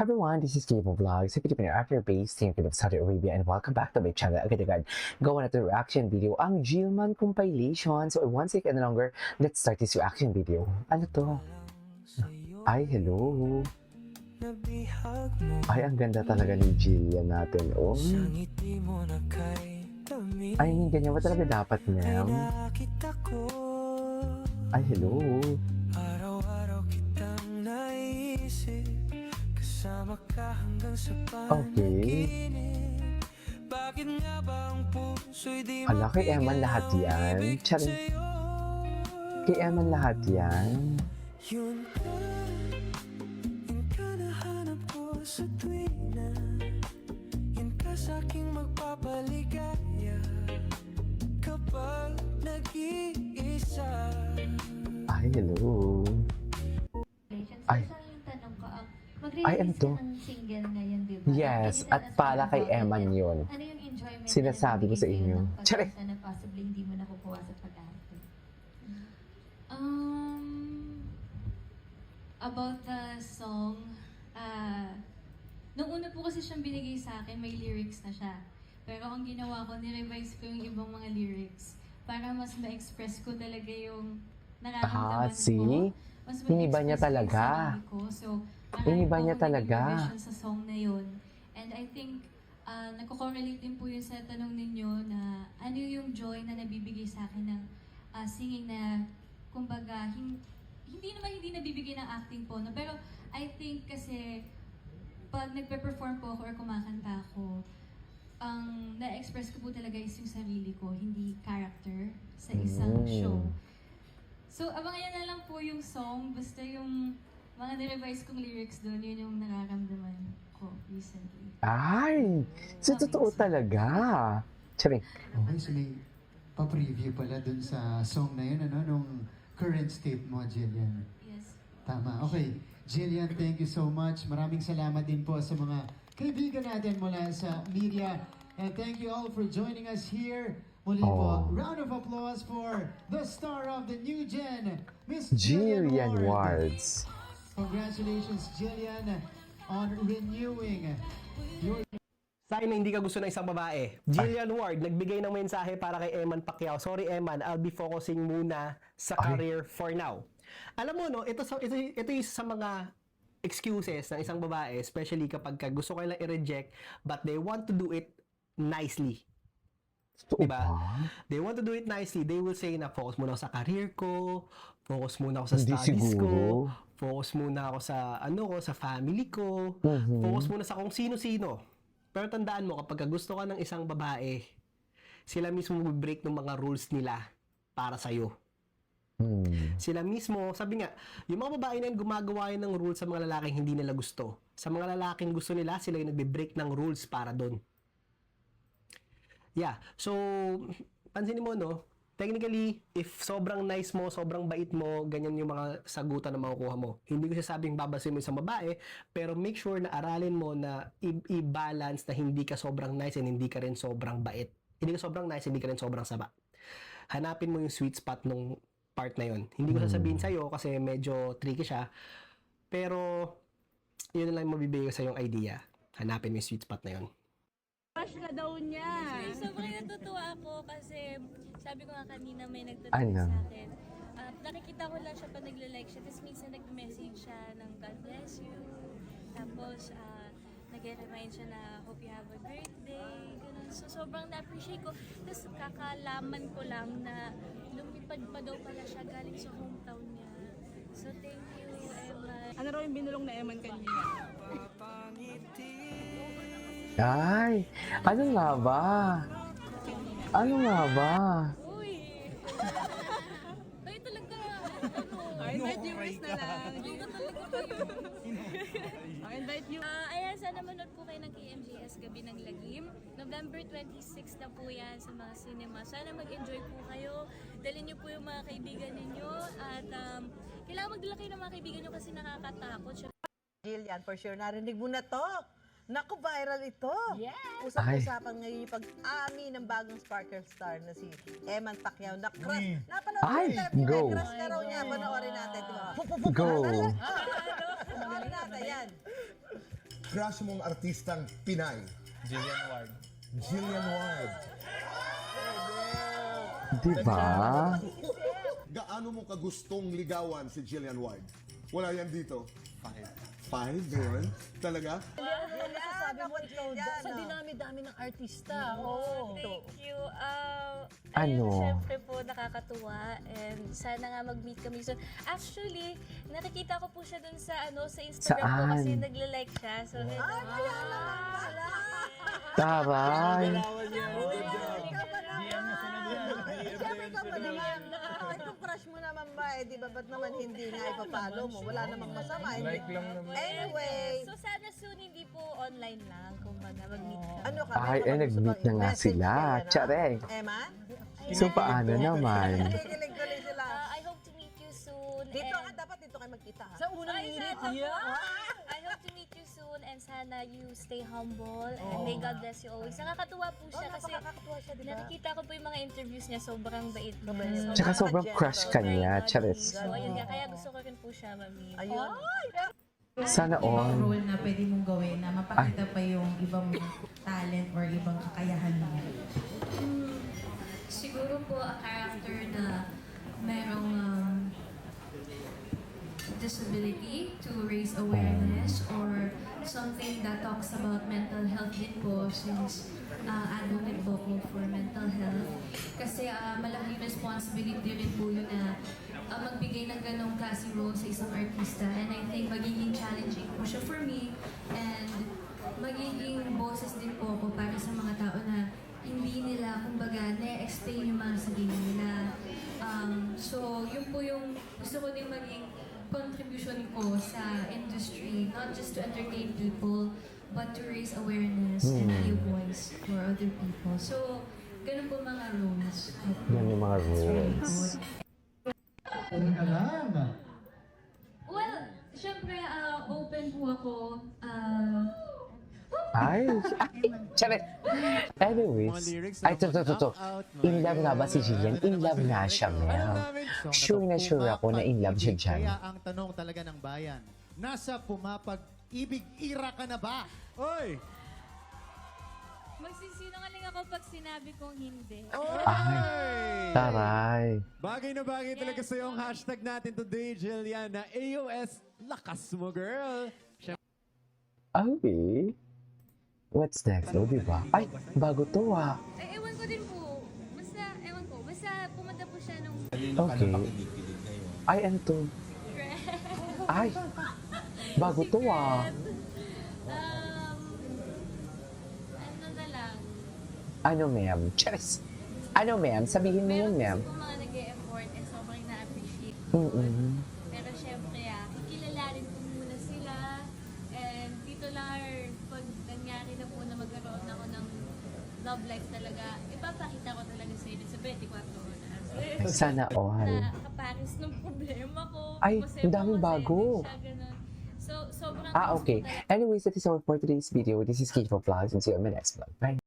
Hi everyone, this is Gable Vlogs, a Filipino actor-based thinker of Saudi Arabia, and welcome back to my channel. Agad-agad, gawa na ito reaction video, ang Jillman compilation. So, one second longer, let's start this reaction video. Ano to? Ay, hello. Ay, ang ganda talaga ni Jillian natin. Oh. Ay, ganyan ba talaga dapat, ma'am? Ay, hello. Okay. Ala, kay Eman lahat yan. Charing. Kay Eman lahat yan. Yun ka nahanap ko sa tuwina. Yun ka sa'king magpapaligaya kapag nag-iisa. Ay, hello. Ay. Ay, ano to? Single ngayon, di ba? Yes, at para kay Eman yun. Ano yung enjoyment Sinasabi ko sa inyo. Tsare! na possibly hindi mo nakukuha sa pag-arte? About the song, nung una po kasi siyang binigay sa akin, may lyrics na siya. Pero ang ginawa ko, nirevise ko yung ibang mga lyrics para mas ma-express ko talaga yung nararamdaman see? ko. Mas Hiniba niya ma-express ko yung talaga. sarili ko. So, Hiniba niya talaga. sa song na yun. And I think, nagko-correlate din po yun sa tanong ninyo na ano yung joy na nabibigay sa akin ng singing na, kumbaga, hindi naman hindi nabibigay ng acting po, no? Pero I think kasi, pag nagpe-perform po ako or kumakanta ako, ang na-express ko po talaga is yung sarili ko, hindi character sa isang show. So, abangan na lang po yung song, basta yung mga nirevise kong lyrics doon, yun yung nararamdaman ko recently. Ay! So, totoo talaga. Charing. Okay, so may pa-preview pala dun sa song na yun, ano, nung current state mo, Jillian. Yes. Tama. Okay, Jillian, thank you so much. Maraming salamat din po sa mga kaibigan natin mula sa media. And thank you all for joining us here. Muli po, round of applause for the star of the new gen, Miss Jillian Ward. Wards. Congratulations, Jillian, on renewing your... Sa akin na hindi ka gusto ng isang babae. Jillian Ward, nagbigay ng mensahe para kay Eman Pacquiao. Sorry Eman, I'll be focusing muna sa career for now. Alam mo no, ito yung sa mga excuses ng isang babae, especially kapag gusto ko lang i-reject, but they want to do it nicely. Diba? They want to do it nicely. They will say na focus muna ako sa career ko, focus muna ako sa Hindi studies siguro. ko, focus muna ako sa sa family ko, focus muna sa kung sino-sino. Pero tandaan mo, kapag gusto ka ng isang babae, sila mismo mag-break ng mga rules nila para sa'yo. Sila mismo, sabi nga, yung mga babae na yun, gumagawa yun ng rules sa mga lalaking hindi nila gusto. Sa mga lalaking gusto nila, sila yung nagbe-break ng rules para doon. Yeah, so, pansinin mo, no? Technically, if sobrang nice mo, sobrang bait mo, ganyan yung mga sagutan na makukuha mo. Hindi ko sasabing babasin mo isang babae, pero make sure na aralin mo na i-balance na hindi ka sobrang nice and hindi ka rin sobrang bait. Hindi ka sobrang nice, hindi ka rin sobrang saba. Hanapin mo yung sweet spot nung part na yun. Hindi ko sasabihin sa'yo kasi medyo tricky siya, pero yun lang mabibigay ko sa yung idea. Hanapin mo yung sweet spot na yun. Crush na daw niya. Sobrang natutuwa ako kasi sabi ko nga kanina may Ano? nagtatanong sa akin. Nakikita ko lang siya pa nagla-like siya, tapos minsan nag-message siya ng God bless you. Tapos nag-remind siya na hope you have a great day. Ganun. So sobrang na-appreciate ko. Tapos kakalaman ko lang na lumipad pa daw pala siya galing sa hometown niya. So thank you, Emma. Ano raw yung binulong na Eman kanina? Ay! Ano nga ba? Ano nga ba? Uy! Kayo talaga! Invite viewers na lang. Invite you. Ayan, sana manood po kayo ng KMJS Gabi ng Lagim. November 26 na po yan sa mga cinema. Sana mag-enjoy po kayo. Dalhin niyo po yung mga kaibigan ninyo. At kailangan magdala kayo ng mga kaibigan niyo kasi nakakatakot. Jillian, for sure, narinig mo na to. Naku, viral ito. Yes! Usap-usapan ngayon yung pag-ami ng bagong sparkle star na si Eman Pacquiao. Na-crush. Napanood Ay, yung interview. go. Crush ka raw niya. Panoorin natin. Diba? Go! Panoorin natin yan. crush mong artistang Pinay? Jillian Ward. Jillian Ward. Diba? Gaano mo kagustong ligawan si Jillian Ward? Wala yan dito. 5 ngayon? Talaga? Sabi mo, ikaw dyan. Sa dinami-dami ng artista. Oo. Thank you. Ano? Siyempre po, nakakatuwa. And sana nga mag-meet kami soon. Actually, nakikita ko po siya dun sa, sa Instagram ko Saan? kasi nagla-like siya. So, Taray. Siyempre ka pa naman. Kung crush mo naman ba, di ba ba't naman hindi nga ipapalo mo? Wala namang masama. Like lang naman. Anyway, so sana soon hindi po online lang. Kung baga, mag-meet kami. ano ka? Ay, nag-meet na nga sila. Tsareng. Emma? So, paano naman? Nakikilig tuloy sila. I hope to meet you soon. Dito, and- dapat dito kayo magkita. Ha? Sa unang Ay, hirit sana niya. po. I hope to meet you soon and sana you stay humble and may God bless you always. Nakakatuwa po siya kasi Napakakatuwa siya, di ba? nakikita ko po yung mga interviews niya, sobrang bait niya. Mabait. Tsaka sobrang crush ka niya. Charis. So, ayun nga, kaya gusto ko rin po siya, mami. Ayun. Sana all. role na pwede mong gawin na mapakita pa yung ibang talent or ibang kakayahan mo? Siguro po a character na merong disability to raise awareness or something that talks about mental health din po since advocate po ko for mental health. Kasi malaking responsibility rin po yun na magbigay ng ganong classy role sa isang artista. And I think magiging challenging po siya for me and magiging boses din po ako para sa mga tao na hindi nila, kumbaga, na-explain yung mga sarili nila. So, yun po yung gusto ko din maging contribution ko sa industry, not just to entertain people, but to raise awareness and be a voice for other people. So, ganun po mga roles. Yan yung mga rules. Talaga lang. Well, syempre, open po ako. Ay, charis. Anyways, ay, to. In love nga ba si Jillian? In love nga siya, Mel. Sure na sure ako na in love siya dyan. Kaya ang tanong talaga ng bayan, nasa pumapag-ibig era ka na ba? Oy! Magsisinungaling ako pag sinabi kong hindi. Ay, taray. Bagay na bagay talaga sa'yo ang hashtag natin today, Jillian, na AOS Lakas Mo, girl! Okay. What's next? O, diba? Ay, bago to ah. Eh, ewan ko din po. Basta pumunta po siya nung Okay. Ay, ano to? Ay, bago to ah. ano na lang. Ano, ma'am? Charis. Ano, ma'am? Sabihin mo yun, ma'am. Meron kasi po mga nag-e-effort and sobrang na-appreciate. Pero syempre, kikilalanin ko muna sila. And dito lang, pag nangyari na po na magkaroon ako ng love life talaga, ipapakita ko talaga sa inyo sa 24 oras. Sana all. Na kaparis ng problema ko. Ay, masaya ang daming po, masaya bago. din siya, ganun. So, sobrang Okay. Anyways, that is all for today's video. This is Kate for Vlogs and see you on my next vlog. Bye.